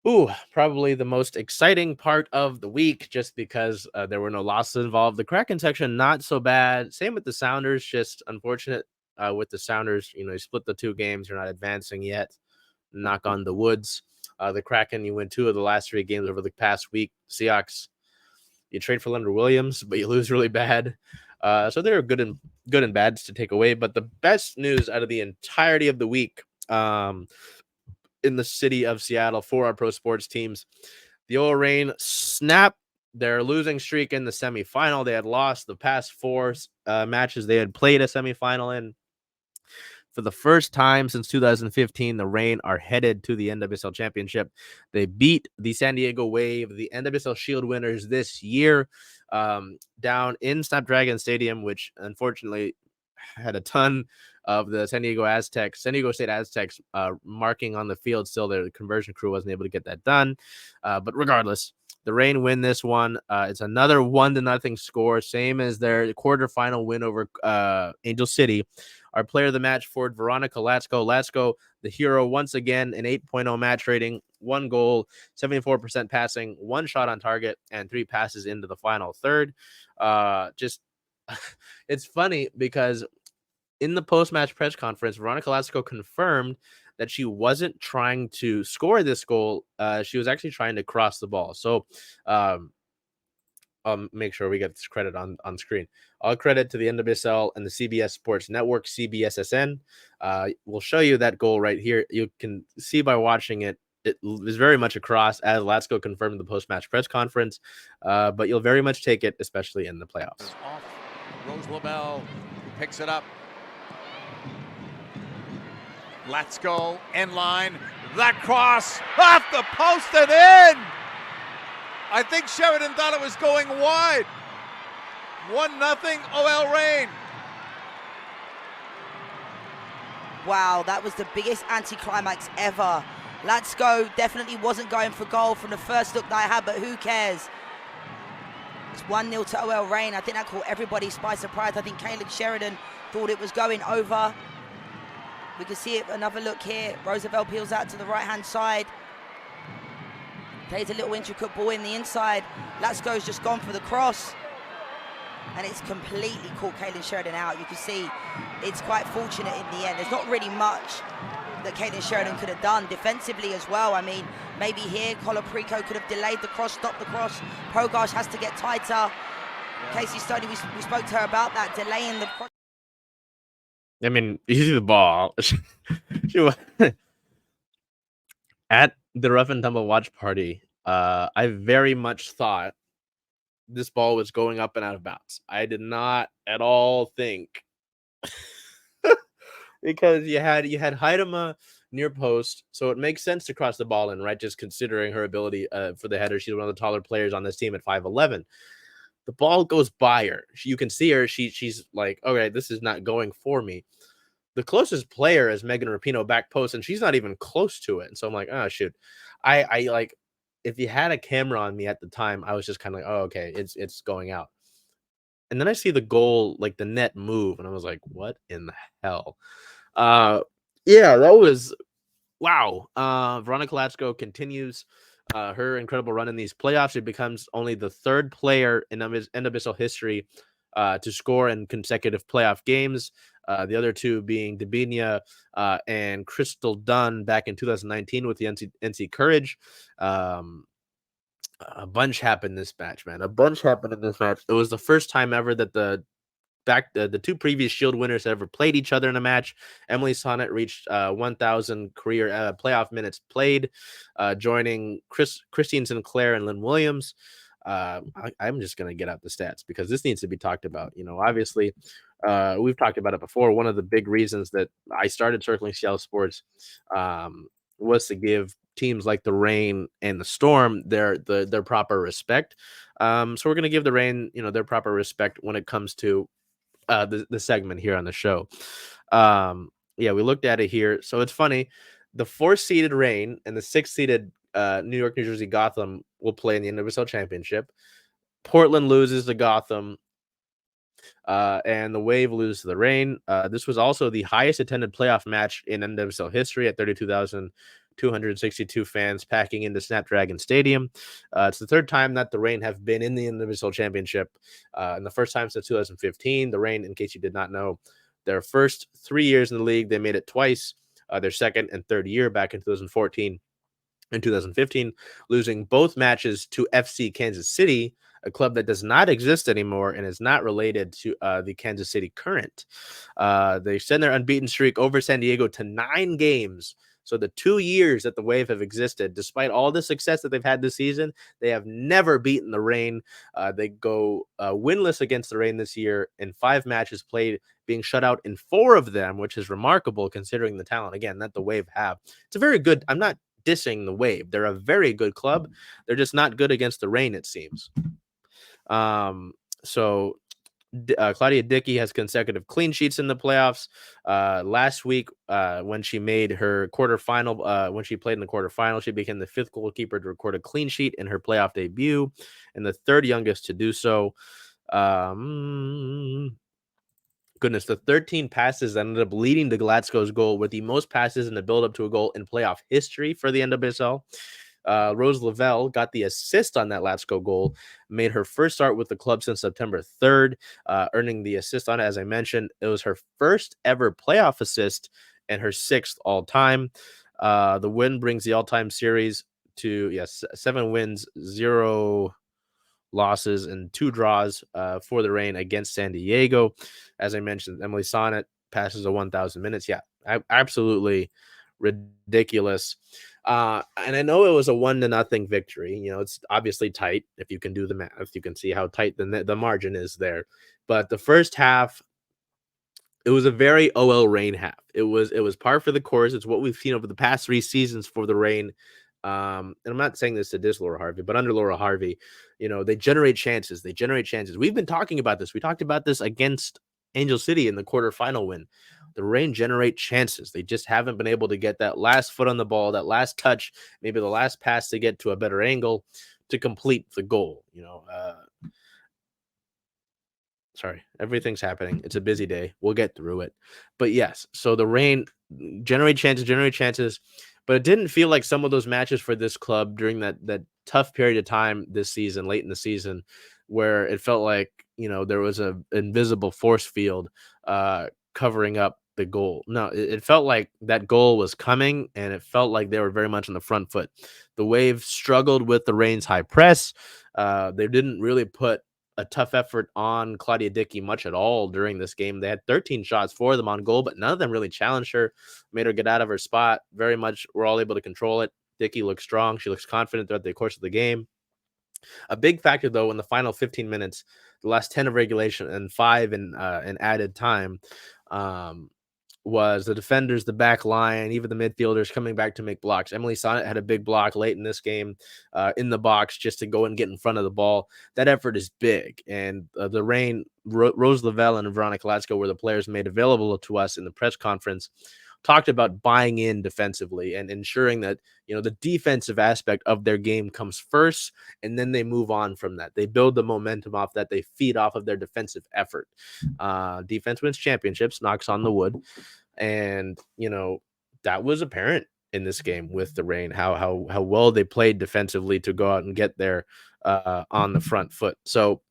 Ooh, probably the most exciting part of the week, just because there were no losses involved. The Kraken section, not so bad. Same with the Sounders, just unfortunate with the Sounders. You split the two games. You're not advancing yet. Knock on the woods. The Kraken, you win two of the last three games over the past week. Seahawks, you trade for Leonard Williams, but you lose really bad. So there are good and bads to take away. But the best news out of the entirety of the week, in the city of Seattle for our pro sports teams, the Oil Reign snap their losing streak in the semifinal. They had lost the past four matches they had played a semifinal in. For the first time since 2015, the Reign are headed to the NWSL Championship. They beat the San Diego Wave, the NWSL Shield winners this year, down in Snapdragon Stadium, which unfortunately had a ton of the San Diego State Aztecs marking on the field. Still, the conversion crew wasn't able to get that done. But regardless, the Reign win this one. It's another 1-0 score, same as their quarterfinal win over Angel City. Our player of the match, forward Veronica Latsko. Latsko, the hero, once again, an 8.0 match rating, 1 goal, 74% passing, 1 shot on target, and 3 passes into the final third. It's funny because in the post-match press conference, Veronica Latsko confirmed that she wasn't trying to score this goal. She was actually trying to cross the ball. So I'll make sure we get this credit on screen. All credit to the NWSL and the CBS Sports Network, CBSSN. We'll show you that goal right here. You can see by watching it, it is very much a cross, as Latsko confirmed in the post-match press conference. But you'll very much take it, especially in the playoffs. Off Rose LaBelle, picks it up. Latsko, end line. That cross off the post and in. I think Sheridan thought it was going wide. 1-0 OL Reign. Wow, that was the biggest anticlimax ever. Latsko definitely wasn't going for goal from the first look that I had, but who cares? It's 1-0 to OL Reign. I think that caught everybody by surprise. I think Kaylin Sheridan thought it was going over. We can see it, another look here. Roosevelt peels out to the right-hand side. Plays a little intricate ball in the inside. Latsko's just gone for the cross. And it's completely caught Kaylin Sheridan out. You can see it's quite fortunate in the end. There's not really much that Kaylin Sheridan could have done defensively as well. I mean, maybe here Colaprico could have delayed the cross, stopped the cross. Pogash has to get tighter. Yeah. Casey Stoney, we spoke to her about that, delaying the cross. I mean, you see the ball. She was at the Rough and Tumble watch party. I very much thought this ball was going up and out of bounds. I did not at all think because you had Haidama near post, so it makes sense to cross the ball in, right? Just considering her ability for the header. She's one of the taller players on this team at 5'11". The ball goes by her. You can see her. She's like, okay, this is not going for me. The closest player is Megan Rapinoe back post, and she's not even close to it. And so I'm like, oh shoot. I like, if you had a camera on me at the time, I was just kind of like, oh, okay, it's going out. And then I see the goal, like the net move, and I was like, what in the hell? Yeah, that was wow. Veronica Latsko continues her incredible run in these playoffs. She becomes only the 3rd player in NWSL history to score in consecutive playoff games. The other two being Dabinia and Crystal Dunn back in 2019 with the NC Courage. A bunch happened this match, man. A bunch happened in this match. It was the first time ever that the two previous Shield winners ever played each other in a match. Emily Sonnet reached 1,000 career playoff minutes played, joining Christine Sinclair and Lynn Williams. I'm just going to get out the stats because this needs to be talked about. Obviously, we've talked about it before. One of the big reasons that I started circling Seattle sports was to give teams like the Reign and the Storm their proper respect. So we're going to give the Reign, their proper respect when it comes to the segment here on the show. Yeah, we looked at it here. So it's funny. The 4th-seeded Reign and the 6th-seeded New York, New Jersey Gotham will play in the NWSL Championship. Portland loses to Gotham, and the Wave loses to the Reign. This was also the highest attended playoff match in NWSL history at 32,000 262 fans packing into Snapdragon Stadium. It's the third time that the Reign have been in the NWSL Championship, and the first time since 2015. The Reign, in case you did not know, their first 3 years in the league, they made it twice. Their second and third year back in 2014 and 2015, losing both matches to FC Kansas City, a club that does not exist anymore and is not related to the Kansas City Current. They send their unbeaten streak over San Diego to 9 games. So the 2 years that the Wave have existed, despite all the success that they've had this season, they have never beaten the Reign. They go winless against the Reign this year in 5 matches played, being shut out in 4 of them, which is remarkable considering the talent, again, that the Wave have. It's a very good, I'm not dissing the Wave. They're a very good club. They're just not good against the Reign, it seems. So Claudia Dickey has consecutive clean sheets in the playoffs. Last week, when she made her quarterfinal, when she played in the quarterfinal, she became the 5th goalkeeper to record a clean sheet in her playoff debut, and the 3rd youngest to do so. Goodness, the 13 passes that ended up leading to Latsko's goal were the most passes in the build-up to a goal in playoff history for the NWSL. Rose Lavelle got the assist on that Latsko goal, made her first start with the club since September 3rd, earning the assist on it. As I mentioned, it was her first ever playoff assist and her 6th all-time. The win brings the all-time series to 7 wins, 0 losses, and 2 draws for the Reign against San Diego. As I mentioned, Emily Sonnet passes 1,000 minutes. Yeah, absolutely ridiculous. And I know it was a 1-0 victory. You know, it's obviously tight. If you can do the math, you can see how tight the margin is there. But the first half, it was a very OL Reign half. It was par for the course. It's what we've seen over the past 3 seasons for the Reign. And I'm not saying this to diss Laura Harvey, but under Laura Harvey, you know, they generate chances. We've been talking about this. We talked about this against Angel City in the quarterfinal win. The Reign generate chances. They just haven't been able to get that last foot on the ball, that last touch, maybe the last pass to get to a better angle to complete the goal. You know, sorry, everything's happening. It's a busy day. We'll get through it. But yes, so the Reign generate chances, but it didn't feel like some of those matches for this club during that tough period of time this season, late in the season, where it felt like, you know, there was a invisible force field covering up the goal. No, it felt like that goal was coming, and it felt like they were very much on the front foot. The Wave struggled with the Reign's high press. They didn't really put a tough effort on Claudia Dickey much at all during this game. They had 13 shots for them on goal, but none of them really challenged her, made her get out of her spot. Very much were all able to control it. Dickey looks strong. She looks confident throughout the course of the game. A big factor, though, in the final 15 minutes, the last 10 of regulation and 5 in added time, was the defenders, the back line, even the midfielders coming back to make blocks. Emily Sonnet had a big block late in this game in the box just to go and get in front of the ball. That effort is big. And the Reign, Rose Lavelle and Veronica Latsko were the players made available to us in the press conference, talked about buying in defensively and ensuring that, you know, the defensive aspect of their game comes first, and then they move on from that. They build the momentum off that. They feed off of their defensive effort. Defense wins championships, knocks on the wood. And, you know, that was apparent in this game with the Reign, how well they played defensively to go out and get there on the front foot. So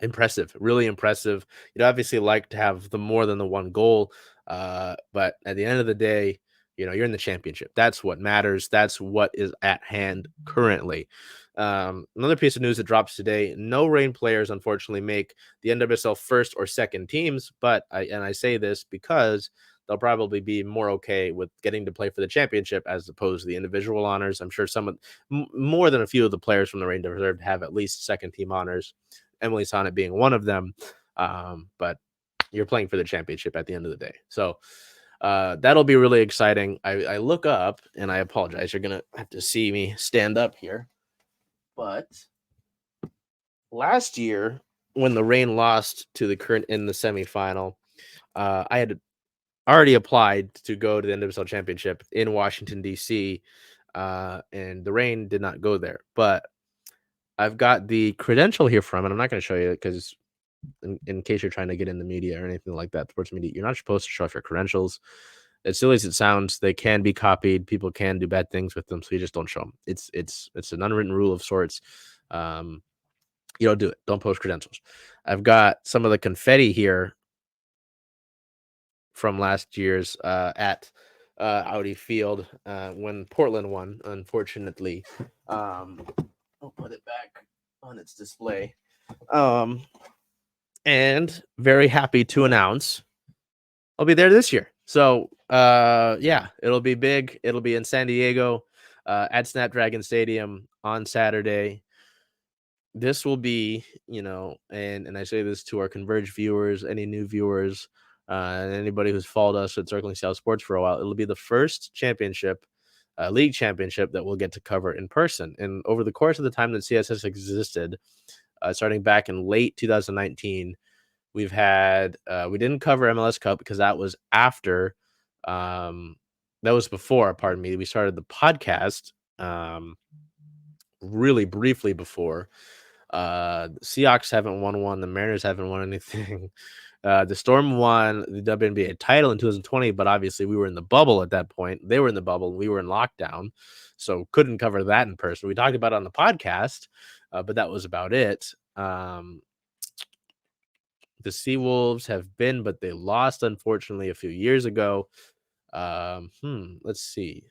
impressive, really impressive. You'd obviously like to have the more than the one goal, but at the end of the day, you know, you're in the championship. That's what matters. That's what is at hand currently. Another piece of news that drops today: no Reign players, unfortunately, make the NWSL first or second teams. But I say this because they'll probably be more okay with getting to play for the championship as opposed to the individual honors. I'm sure more than a few of the players from the Reign deserve to have at least second team honors. Emily Sonnet being one of them. But you're playing for the championship at the end of the day. So that'll be really exciting. I look up, and I apologize. You're going to have to see me stand up here. But last year, when the Reign lost to the Current in the semifinal, I had already applied to go to the NWSL Championship in Washington, D.C., and the Reign did not go there. But I've got the credential here from, and I'm not going to show you it because in case you're trying to get in the media or anything like that, sports media, you're not supposed to show off your credentials. as silly as it sounds, they can be copied. People can do bad things with them, so you just don't show them. It's an unwritten rule of sorts. You don't do it. Don't post credentials. I've got some of the confetti here from last year's at Audi Field when Portland won. Unfortunately, I'll put it back on its display. And very happy to announce I'll be there this year. So yeah, it'll be big. It'll be in San Diego at Snapdragon Stadium on Saturday. This will be, and I say this to our Converge viewers, any new viewers, and anybody who's followed us at Circling South Sports for a while. It'll be the first league championship that we'll get to cover in person. And over the course of the time that CSS existed, starting back in late 2019, we've had we didn't cover MLS Cup because that was after, that was before. Pardon me. We started the podcast really briefly before. The Seahawks haven't won one. The Mariners haven't won anything. The Storm won the WNBA title in 2020, but obviously we were in the bubble at that point. They were in the bubble and we were in lockdown, so couldn't cover that in person. We talked about it on the podcast, but that was about it. The Seawolves have been, but they lost, unfortunately, a few years ago. Let's see.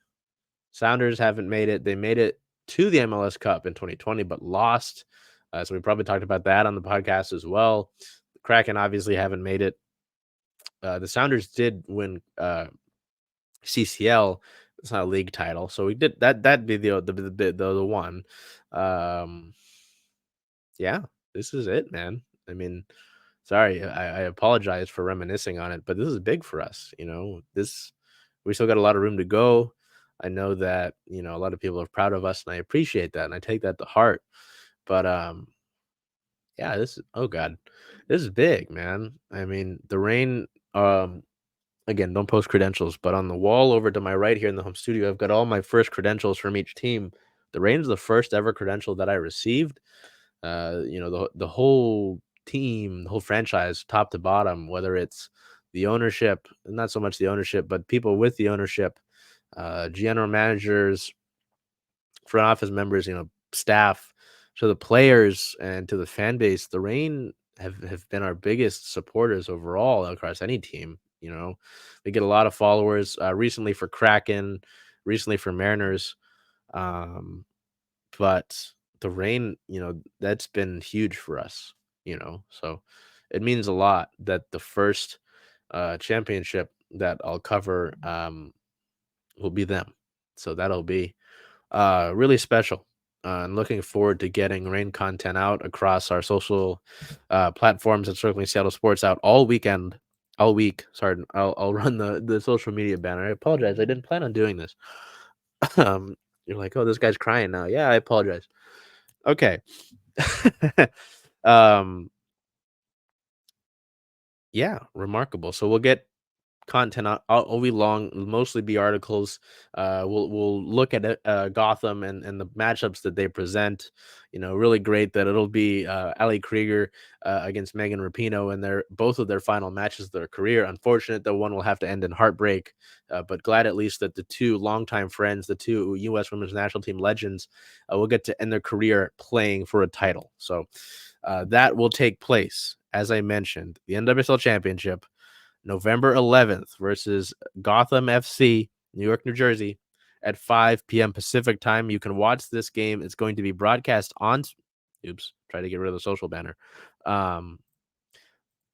Sounders haven't made it. They made it to the MLS Cup in 2020, but lost. So we probably talked about that on the podcast as well. The Kraken obviously haven't made it. The Sounders did win CCL. It's not a league title, so we did that. That'd be the one. Yeah, this is it, man. I mean, sorry, I apologize for reminiscing on it, but this is big for us. We still got a lot of room to go. I know that, a lot of people are proud of us, and I appreciate that, and I take that to heart. But yeah, oh God, this is big, man. I mean, the Reign, again, don't post credentials, but on the wall over to my right here in the home studio, I've got all my first credentials from each team. The Reign's the first ever credential that I received. The whole team, the whole franchise, top to bottom, whether it's the ownership, not so much the ownership, but people with the ownership, general managers, front office members, staff, to the players and to the fan base. The Reign have been our biggest supporters overall across any team. We get a lot of followers recently for Kraken, recently for Mariners. But the Reign, that's been huge for us, so it means a lot that the first championship that I'll cover will be them. So that'll be really special. And looking forward to getting Reign content out across our social platforms and Circling Seattle Sports out all week. Sorry, I'll run the social media banner. I apologize. I didn't plan on doing this. You're like, oh, this guy's crying now. Yeah, I apologize. Okay. Yeah, remarkable. So we'll get content all week long, mostly be articles. We'll look at Gotham and the matchups that they present. Really great that it'll be Ali Krieger against Megan Rapinoe and both of their final matches of their career. Unfortunate that one will have to end in heartbreak, but glad at least that the two longtime friends, the two U.S. Women's National Team legends, will get to end their career playing for a title. So that will take place, as I mentioned, the NWSL Championship, November 11th versus Gotham FC, New York, New Jersey, at 5 p.m. Pacific time. You can watch this game. It's going to be broadcast on, try to get rid of the social banner, on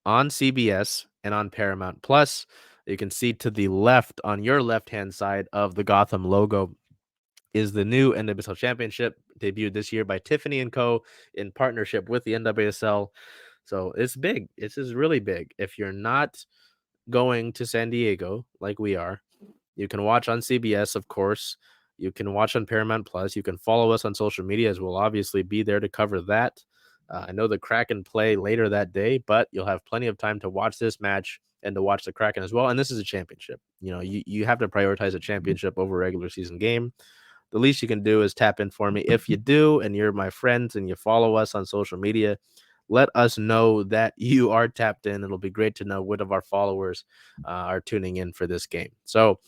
CBS and on Paramount Plus. You can see to the left, on your left-hand side of the Gotham logo, is the new NWSL Championship, debuted this year by Tiffany & Co. in partnership with the NWSL. So it's big. This is really big. If you're not going to San Diego like we are, you can watch on CBS, of course. You can watch on Paramount Plus. You can follow us on social media, as we'll obviously be there to cover that. I know the Kraken play later that day, but you'll have plenty of time to watch this match and to watch the Kraken as well. And this is a championship. You have to prioritize a championship over a regular season game. The least you can do is tap in for me. If you do, and you're my friends and you follow us on social media, let us know that you are tapped in. It'll be great to know which of our followers are tuning in for this game. So